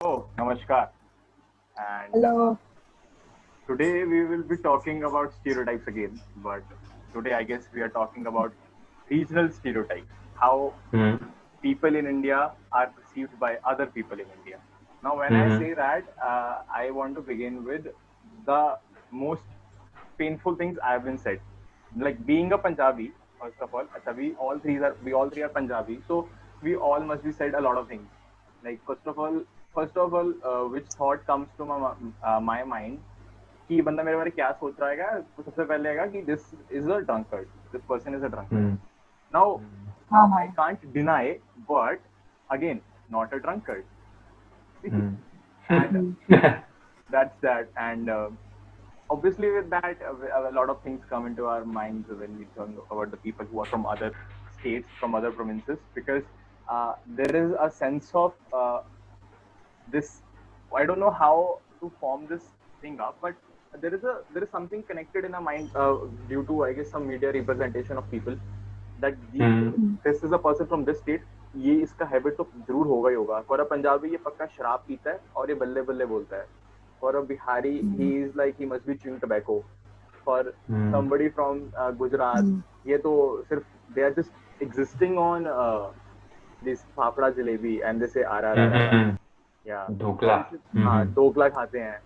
Oh, namaskar. And Hello. today we will be talking about stereotypes again. But today, I guess we are talking about regional stereotypes. How Hmm. people in India are perceived by other people in India. Now, when I Hmm. say that, I want to begin with the most painful things I've been said. Like being a Punjabi, first of all, acha, we all three are Punjabi, so we all must be said a lot of things. Like first of all, which thought comes to my mind कि बंदा मेरे बारे में क्या सोच रहा है तो सबसे पहले आएगा कि this person is a drunkard Hmm. now, now I Uh-huh. can't deny, but again, not a drunkard. See, Hmm. and Mm. that's that. And obviously, with that, a lot of things come into our minds when we talk about the people who are from other states, from other provinces, because there is a sense of this. I don't know how to form this thing up, but there is something connected in our mind due to, I guess, some media representation of people that Hmm. Mm. this is a person from this state. ये इसका habit तो जरूर होगा ही होगा for a Punjabi ये पक्का शराब पीता है और ये बल्ले बल्ले बोलता है for a Bihari he Mm. Is like he must be chewing tobacco for Hmm. somebody from Gujarat Mm. ये तो सिर्फ they are just existing on this fafda jalebi and they say are Hmm. या ढोकला. ऐसे हाँ Hmm. ढोकला खाते हैं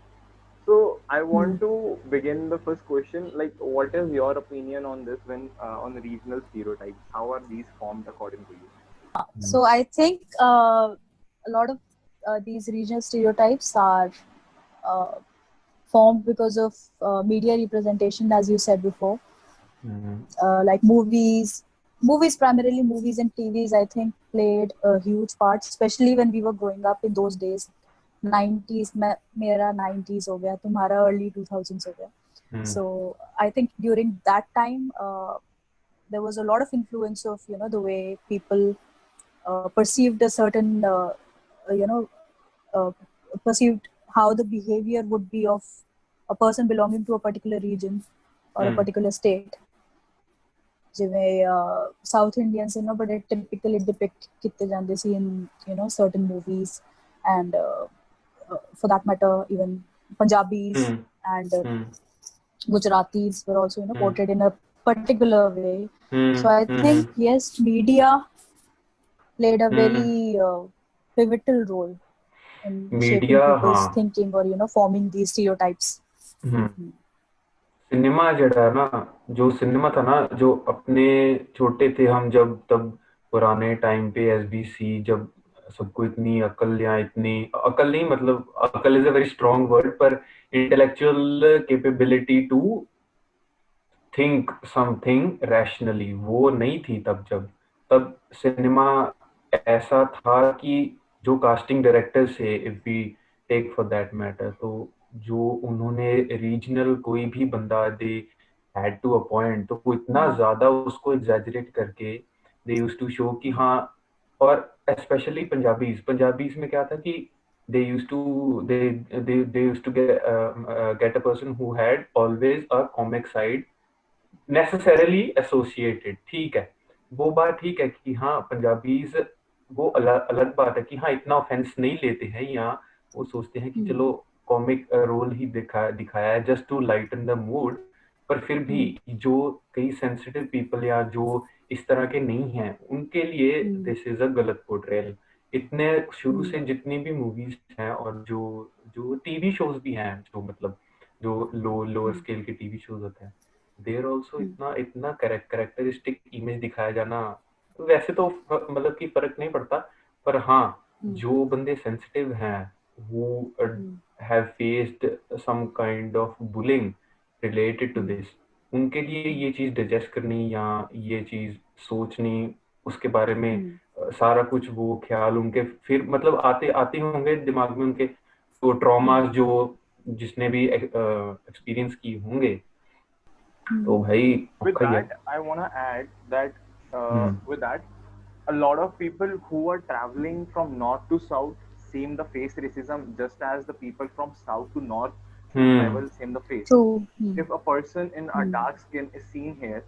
so I want Mm. to begin the first question. Like, what is your opinion on this when on regional stereotypes? How are these formed according to you? So I think a lot of these regional stereotypes are uh, formed because of media representation, as you said before, Hmm. like movies, primarily movies and TVs. I think played a huge part, especially when we were growing up in those days. 90s मेरा 90s हो गया तुम्हारा early 2000s हो गया. Hmm. So I think during that time there was a lot of influence of the way people perceived a certain you know uh, perceived how the behavior would be of a person belonging to a particular region or a Hmm. particular state. ਜਿਵੇਂ south Indians ਨੂੰ ਬੜੇ typically depict ਕੀਤੇ ਜਾਂਦੇ ਸੀ ਇਨ certain movies and for that matter even Punjabis Hmm. and Hmm. Gujaratis were also Hmm. portrayed in a particular way. Hmm. So I Hmm. think yes, media played a Hmm. very pivotal role in shaping media हाँ. people's thinking or forming these stereotypes. Hmm. Hmm. Cinema जड़ा है ना, जो cinema था ना, जो अपने छोटे थे हम जब, तब पुराने टाइम पे एसबीसी जब सबको इतनी अकल, या इतनी अकल नहीं, मतलब अकल is a very strong word, पर intellectual capability to think something rationally वो नहीं थी तब. जब तब सिनेमा ऐसा था कि जो कास्टिंग डायरेक्टर्स थे, if we take for that matter, तो जो उन्होंने रीजनल कोई भी बंदा दे हैड टू अपॉइंट, तो वो इतना Hmm. ज्यादा उसको एग्जैजरेट करके दे यूज्ड टू शो कि हाँ. और स्पेशली पंजाबीज में क्या था कि they used to they used to get a person who had always a comic side necessarily associated. ठीक है, वो बात ठीक है कि हाँ पंजाबीज, वो अलग अलग बात है कि हाँ इतना ऑफेंस नहीं लेते हैं, या वो सोचते हैं कि Hmm. चलो कॉमिक रोल ही दिखाया है just to lighten the mood. पर फिर भी Hmm. जो कई सेंसिटिव पीपल या जो इस तरह के नहीं हैं, उनके लिए Hmm. दिस इज अ गलत पोर्ट्रेयल. इतने शुरू Hmm. से जितनी भी मूवीज हैं, और जो जो टीवी शोज भी हैं, जो मतलब जो लोअर Hmm. स्केल के टीवी शोज होते हैं, देयर ऑल्सो Hmm. इतना इतना कैरेक्टरिस्टिक इमेज दिखाया जाना. वैसे तो मतलब कि फर्क नहीं पड़ता, पर हाँ, Hmm. जो बंदे सेंसिटिव हैं, वो Hmm. Have faced some kind of bullying related to Hmm. This, उनके लिए Hmm. ये चीज डिजेस्ट करनी, या ये चीज सोचनी, उसके बारे में Hmm. सारा कुछ वो ख्याल उनके फिर मतलब आते आते होंगे दिमाग में उनके, तो Hmm. ट्रॉमास जो जिसने भी एक्सपीरियंस की होंगे, Hmm. तो भाई With पक्का ही है. that, I want to add that hmm. with that, a lot of people who are traveling from north to south seem the face racism just as the people from south to north who hmm. travel same the face. True. Hmm. If a person in a Hmm. dark skin is seen here,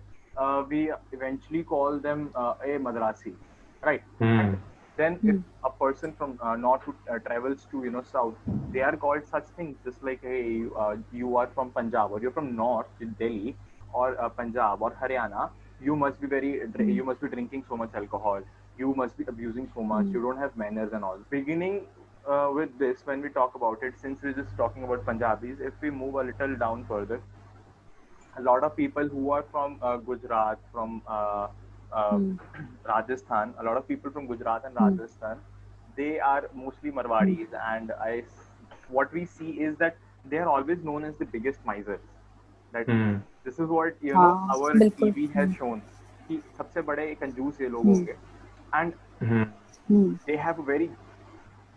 we eventually call them a Madrasi, right? And hmm. Then if a person from north who travels to south, they are called such things, just like, hey, you are from Punjab, or you're from north Delhi, or Punjab or Haryana, you must be you must be drinking so much alcohol, you must be abusing so much, you don't have manners and all. Beginning with this, when we talk about it, since we're just talking about Punjabis, if we move a little down further, a lot of people who are from Gujarat, from uh, Rajasthan, a lot of people from Gujarat and Rajasthan, they are mostly Marwadis, and what we see is that they are always known as the biggest misers. That this is what हाँ our बिल्कुल TV has shown कि सबसे बड़े कंजूस ये लोग होंगे, and they have a very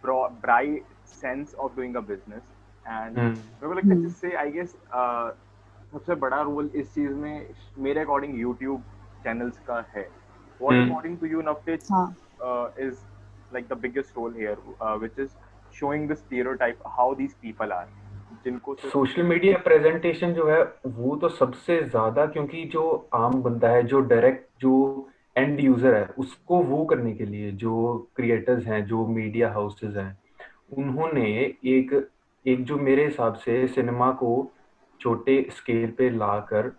bright sense of doing a business. And मेरे को लगता है जिससे I guess सबसे बड़ा रोल इस चीज में मेरे अकॉर्डिंग यूट्यूब चैनल्स का है. What according to you, Navteej, is like the biggest role here, which is showing the stereotype how these people are, जिनको सोशल मीडिया प्रेजेंटेशन जो है वो तो सबसे ज्यादा, क्योंकि जो आम बंदा है, जो डायरेक्ट जो एंड यूजर है, उसको वो करने के लिए जो क्रिएटर्स हैं, जो मीडिया हाउसेस हैं, उन्होंने एक एक जो मेरे हिसाब से सिनेमा को छोटे स्केल पे लाकर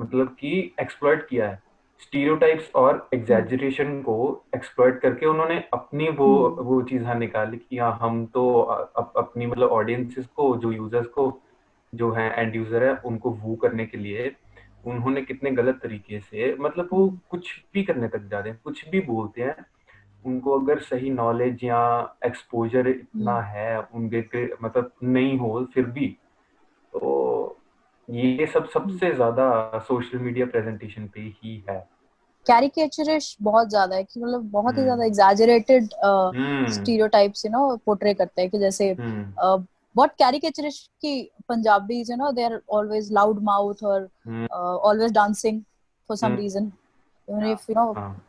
मतलब कि एक्सप्लॉइट किया है, स्टीरियोटाइप्स और एग्जैजरेशन को एक्सप्लॉइट करके उन्होंने अपनी वो चीज निकाली कि हाँ हम तो अपनी मतलब ऑडियंसेस को, जो यूजर्स को, जो है एंड यूजर है, उनको वो करने के लिए उन्होंने कितने गलत तरीके से मतलब वो कुछ भी करने तक जाते हैं, कुछ भी बोलते हैं. उनको अगर सही नॉलेज या एक्सपोजर इतना है उनके मतलब नहीं हो फिर भी, तो ये सब सबसे ज्यादा सोशल मीडिया प्रेजेंटेशन पे ही है. कैरिकेचरिश बहुत ज्यादा है कि मतलब बहुत ही ज्यादा एग्जैजरेटेड स्टीरियोटाइप्स पोर्ट्रे करते हैं कि जैसे बहुत कैरिकेचरिश की Punjabis they are always loud mouth और always dancing for some reason. Even if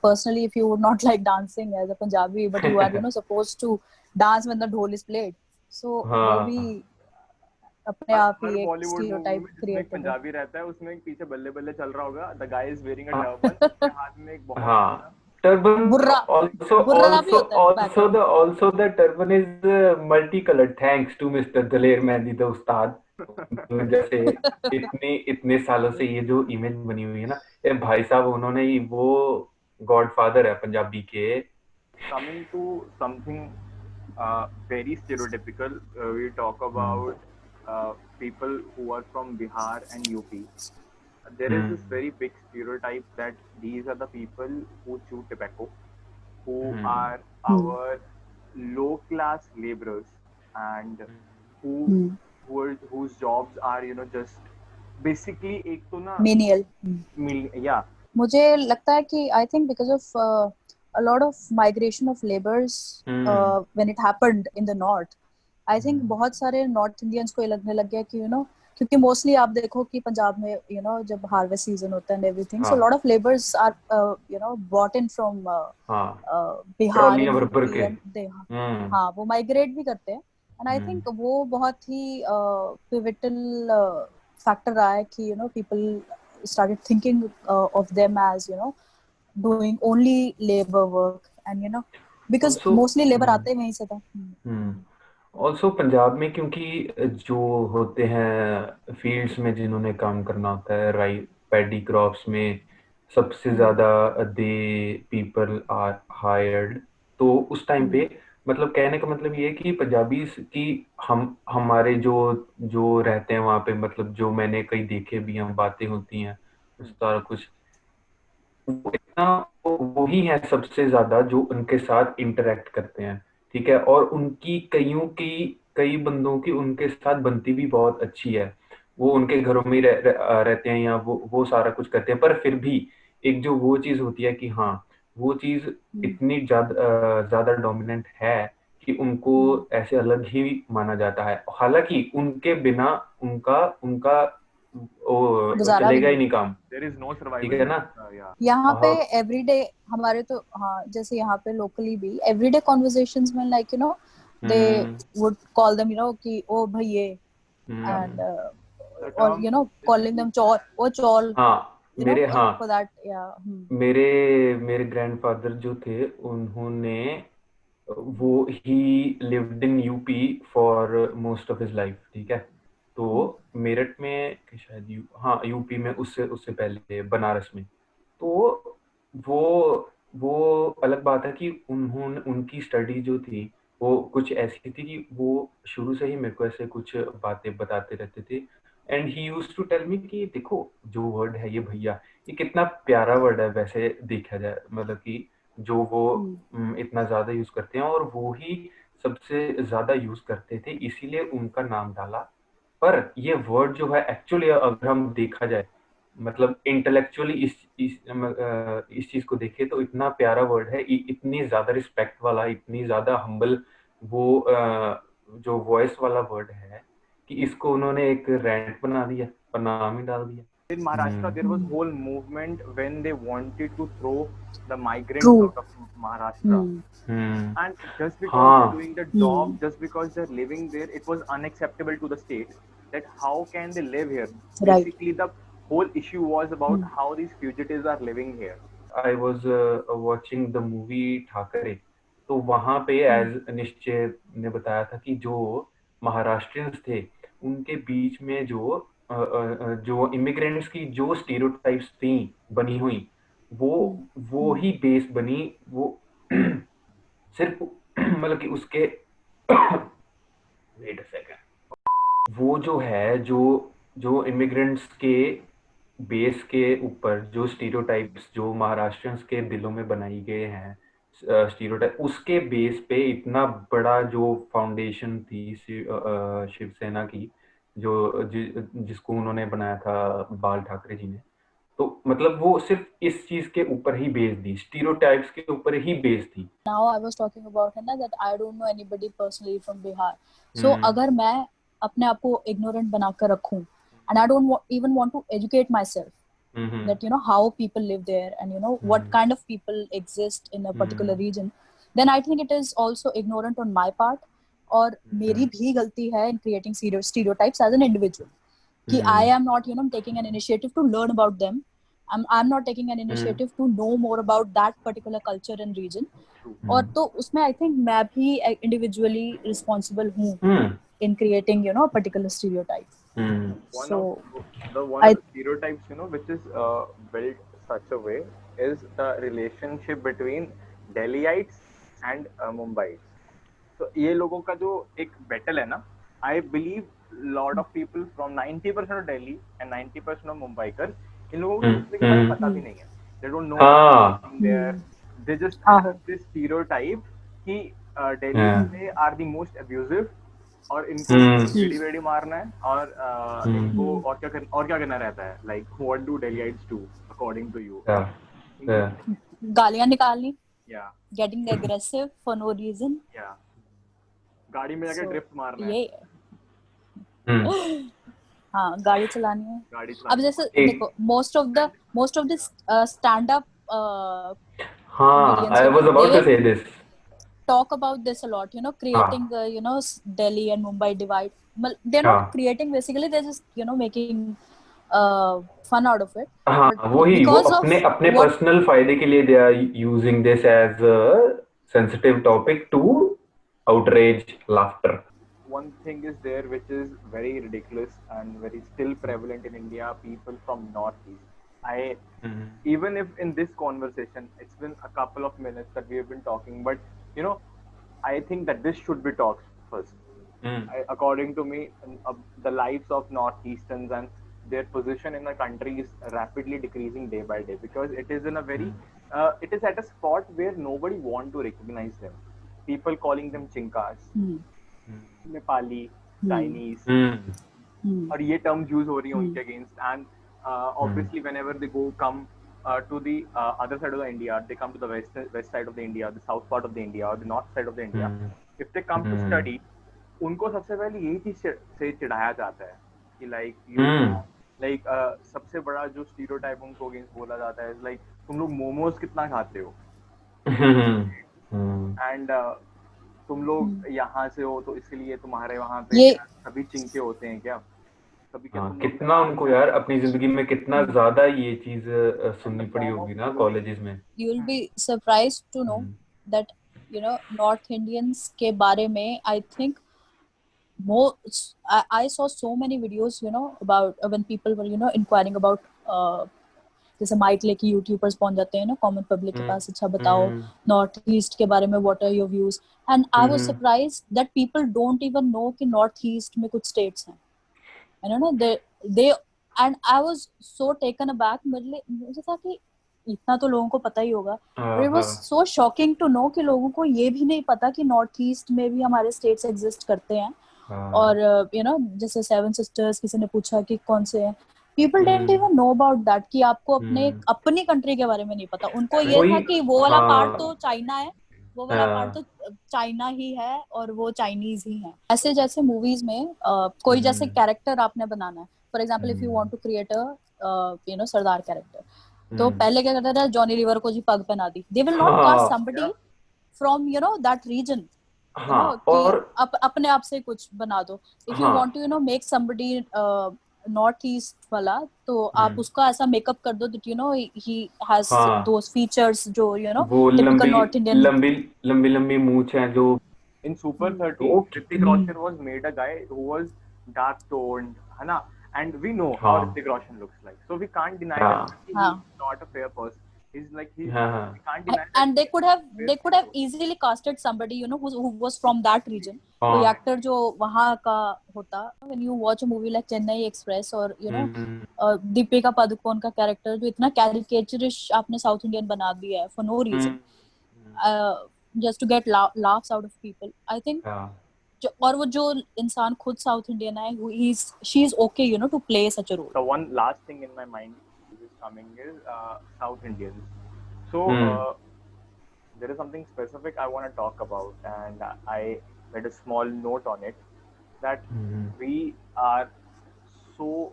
personally, if you would not like dancing as a Punjabi, but you are supposed to dance when the dhol is played, so वो भी अपने आप ही एक stereotype create करता है. पंजाबी रहता है, उसमें एक पीछे बल्ले बल्ले चल रहा होगा, the guy is wearing a turban, उसके हाथ में एक बहुत turban. Also the turban is multicolored thanks to Mr. Daler Mehndi the Ustad. जैसे इतने सालों से ये जो इमेज बनी हुई है ना, ये भाई साहब उन्होंने ही वो गॉडफादर है पंजाबी के. Coming to something very stereotypical, we talk about people who are from Bihar and UP. There is this very big stereotype that these are the people who chew tobacco, who are our low class laborers, and whose jobs are just basically एक तो ना menial. Yeah. मुझे लगता है कि I think because of a lot of migration of laborers when it happened in the north, I think बहुत सारे north Indians को लगने लग गया कि क्योंकि मोस्टली आप देखो कि पंजाब में जब हार्वेस्ट सीजन होता है and everything, so lot of labours are brought in from Bihar and they हाँ वो माइग्रेट भी करते हैं. एंड आई थिंक वो बहुत ही पिवटल फैक्टर रहा है कि people started thinking of them as doing only labor work, and because also, mostly labor आते वहीं से था. ऑल्सो पंजाब में क्योंकि जो होते हैं फील्ड्स में जिन्होंने काम करना होता है, राइट, पैडी क्रॉप्स में सबसे ज्यादा दे पीपल आर हायर्ड. तो उस टाइम पे मतलब कहने का मतलब ये है कि पंजाबी की हमारे जो रहते हैं वहाँ पे, मतलब जो मैंने कई देखे भी हैं, बातें होती हैं, सारा कुछ वही है सबसे ज्यादा जो उनके साथ इंटरेक्ट करते हैं. ठीक है, और उनकी कई बंदों की उनके साथ बनती भी बहुत अच्छी है. वो उनके घरों में रहते हैं या वो सारा कुछ करते हैं, पर फिर भी एक जो वो चीज होती है कि हाँ वो चीज इतनी ज्यादा डोमिनेंट है कि उनको ऐसे अलग ही माना जाता है. हालांकि उनके बिना उनका चलेगा ही नहीं काम. There is no survival. ठीक है ना. यहाँ पे एवरीडे हमारे तो हाँ जैसे यहाँ पे लोकली भी एवरीडे कॉन्वर्सेशंस में like they would call them कि ओ भैये and or calling them चौल ओ चौल. हाँ मेरे for that, yeah. मेरे ग्रैंडफादर जो थे उन्होंने वो ही lived in UP for most of his life, ठीक है। तो मेरठ में कि शायद हाँ यूपी में, उससे उससे पहले बनारस में। तो वो वो अलग बात है कि उन्होंने उनकी स्टडी जो थी वो कुछ ऐसी थी कि वो शुरू से ही मेरे को ऐसे कुछ बातें बताते रहते थे। And he used to tell me कि देखो जो वर्ड है ये भैया, ये कितना प्यारा वर्ड है वैसे देखा जाए, मतलब कि जो वो इतना ज्यादा यूज करते हैं, और वो ही सबसे ज्यादा यूज करते थे, इसीलिए उनका नाम डाला। पर ये वर्ड जो है एक्चुअली अगर हम देखा जाए, मतलब इंटेलेक्चुअली इस चीज को देखे तो इतना प्यारा वर्ड है, इतनी ज्यादा रिस्पेक्ट वाला, इतनी ज्यादा हम्बल वो जो वॉइस वाला वर्ड है कि इसको उन्होंने एक रैंट बना दिया और नाम ही डाल दिया। In Maharashtra, there was whole movement when they wanted to throw the migrants True. out of Maharashtra. And just because they're हाँ doing the job, just because they're living there, it was unacceptable to the states that how can they live here. Right. Basically, the whole issue was about how these fugitives are living here. I was watching the movie Thackeray, तो वहां पे as निश्चय ने बताया था कि जो महाराष्ट्रियंस थे उनके बीच में जो इमिग्रेंट्स की जो स्टीरियोटाइप्स थी बनी हुई, वो ही बेस बनी, वो सिर्फ मतलब कि उसके वेट अ सेकंड, वो जो है जो इमिग्रेंट्स के बेस के ऊपर जो स्टीरियोटाइप्स जो महाराष्ट्रियंस के दिलों में बनाई गए हैं, स्टीरियोटाइप, उसके बेस पे इतना बड़ा जो फाउंडेशन थी शिवसेना की, जिसको उन्होंने बनाया था बाल ठाकरे जी ने, तो मतलब वो सिर्फ इस चीज के ऊपर ही बेस थी, स्टीरियोटाइप्स के ऊपर ही बेस थी। Now I was talking about है ना that I don't know anybody personally from Bihar. So अगर मैं अपने आप को ignorant बनाकर रखूं and I don't even want to educate myself that you know how people live there and you know what kind of people exist in a particular region, then I think it is also ignorant on my part, और मेरी भी गलती है in creating stereotypes as an individual कि I am not you know taking an initiative to learn about them. I'm not taking an initiative to know more about that particular culture and region. और तो उसमें I think मैं भी individually responsible हूँ in creating you know a particular stereotype. One So of the stereotypes, you know, which is built such a way is the relationship between Delhiites and Mumbaiites. तो ये लोगों का जो एक battle है ना, I believe lot of people from 90% of Delhi and 90% of Mumbaikars, इन लोगों को दूसरे के बारे में पता भी नहीं है. They don't know anything there. They just have this stereotype कि Delhi वाले are the most abusive और इनको गेड़ी वेड़ी मारना है और इनको और क्या करना रहता है, like what do Delhiites do according to you? गालियां निकालनी, Yeah. getting aggressive for no reason. Yeah. गाड़ी में जाके ड्रिफ्ट मारना है. ये हाँ गाड़ी चलानी है. गाड़ी अब जैसे देखो most of the stand up हाँ, I was about to say this. Talk about this a lot, you know, creating you know Delhi and Mumbai divide. They're not creating, basically they're just you know making fun out of it. हाँ, वही वो अपने personal फायदे के लिए they are using this as a sensitive topic to outrage laughter. One thing is there which is very ridiculous and very still prevalent in India, people from Northeast. Even if in this conversation it's been a couple of minutes that we have been talking, but you know, I think that this should be talked first. According to me, the lives of Northeasterns and their position in the country is rapidly decreasing day by day because it is in a very it is at a spot where nobody want to recognize them. People calling them chinkas, Nepali, Chinese, और ये terms use हो रही हैं उनके against, and obviously whenever they come to the other side of the India, they come to the west side of the India, the south part of the India, or the north side of the India. If they come to study, उनको सबसे पहले यही चीज से चिढ़ाया जाता है कि like सबसे बड़ा जो stereotype उनको against बोला जाता है like तुम लोग मोमोज कितना खाते हो, and तुम लोग यहाँ से हो तो इसलिए तुम्हारे वहाँ पे सभी चिंके होते हैं क्या? कितना उनको यार अपनी जिंदगी में कितना ज्यादा ये चीज सुननी पड़ी होगी ना कॉलेजेस में. You will be surprised to know that north Indians के बारे में I think I saw so many videos about when people were inquiring about जैसे माइक लेके यूट्यूबर्स पहुंच जाते हैं ना कॉमन पब्लिक के पास, अच्छा बताओ नॉर्थ ईस्ट के बारे में, what are your views, and I was surprised that people don't even know कि नॉर्थ ईस्ट में कुछ स्टेट्स हैं, you know they and I was so taken aback, मुझे था कि इतना तो लोगों को पता ही होगा, but it was so shocking to know कि लोगों को ये भी नहीं पता कि नॉर्थ ईस्ट में भी हमारे स्टेट्स एग्जिस्ट करते हैं। और जैसे सेवन सिस्टर्स किसी ने पूछा कि कौन से हैं, people didn't even know about that, कि आपको अपनी कंट्री के बारे में नहीं पता। उनको ये था कि वो वाला पार्ट तो चाइना है, वो वाला पार्ट तो चाइना ही है और वो चाइनीज ही है। ऐसे जैसे मूवीज में कोई जैसे कैरेक्टर आपने बनाना है, for example if you want to create a sardar character, तो पहले क्या करता था, जॉनी लीवर को जी पग पहना दी, they will not cast somebody from that region, कि अपने आप से कुछ बना दो। If you want to make somebody north east वाला, तो आप उसका ऐसा मेकअप कर दो that he has those features जो वो टिपिकल नॉर्थ इंडियन। लंबी मूंछ है जो in Super 13 Hrithik Roshan was made a guy who was dark toned, है ना, and we know how Hrithik Roshan looks like, so we can't deny that he's not a fair person. He's like we can't deny that. And they could have easily casted somebody who was from that region, कोई actor जो वहाँ का होता। when you watch a movie like Chennai Express और दीपिका पादुकोण का character जो इतना caricaturish आपने साउथ इंडियन बना दिया है for no reason, just to get laughs out of people, I think। और वो जो इंसान खुद साउथ इंडियन है, she is okay to play such a role. The one last thing in my mind is coming is South Indians. So there is something specific I want to talk about, and I made a small note on it, that we are so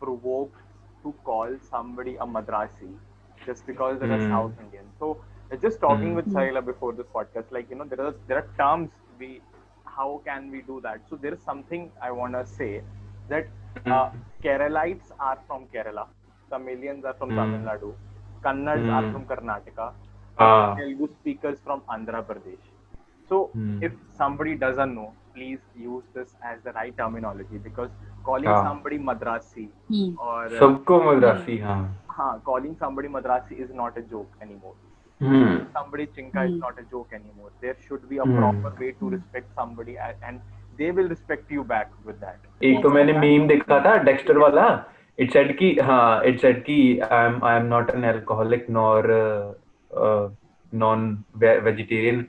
provoked to call somebody a Madrasi just because they're a South Indian. So just talking with Sahila before this podcast, like there are terms how can we do that? So there is something I want to say, that Keralites are from Kerala, Tamilians are from Tamil Nadu, Kannadigs are from Karnataka, Telugu speakers from Andhra Pradesh. So if somebody doesn't know, please use this as the right terminology, because calling somebody Madrasi or सबको Madrasi, calling somebody Madrasi is not a joke anymore. Somebody Chinka is not a joke anymore. There should be a proper way to respect somebody, and they will respect you back with that. एक तो मैंने meme देखा था Dexter वाला, it said कि I am not an alcoholic nor non vegetarian,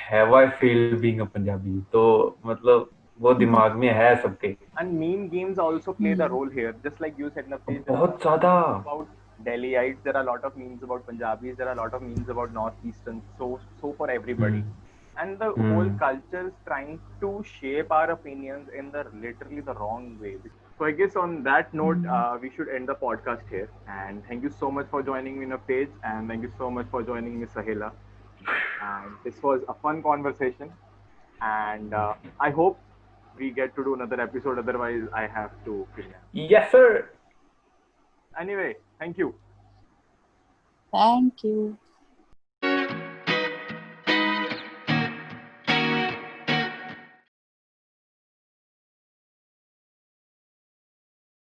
have I failed being a Punjabi? तो मतलब वो दिमाग में है सबके। And meme games also play the role here, just like you said, Nafeez, बहुत ज़्यादा about Delhiites, there are a lot of memes about Punjabis, there are a lot of memes about Northeastern, so for everybody. And the whole culture is trying to shape our opinions in literally the wrong way. So I guess on that note, we should end the podcast here. And thank you so much for joining me, Nafeez, and thank you so much for joining me, Sahila. And this was a fun conversation. And I hope we get to do another episode. Otherwise, I have to kidnap. Yes, sir. Anyway, thank you. Thank you.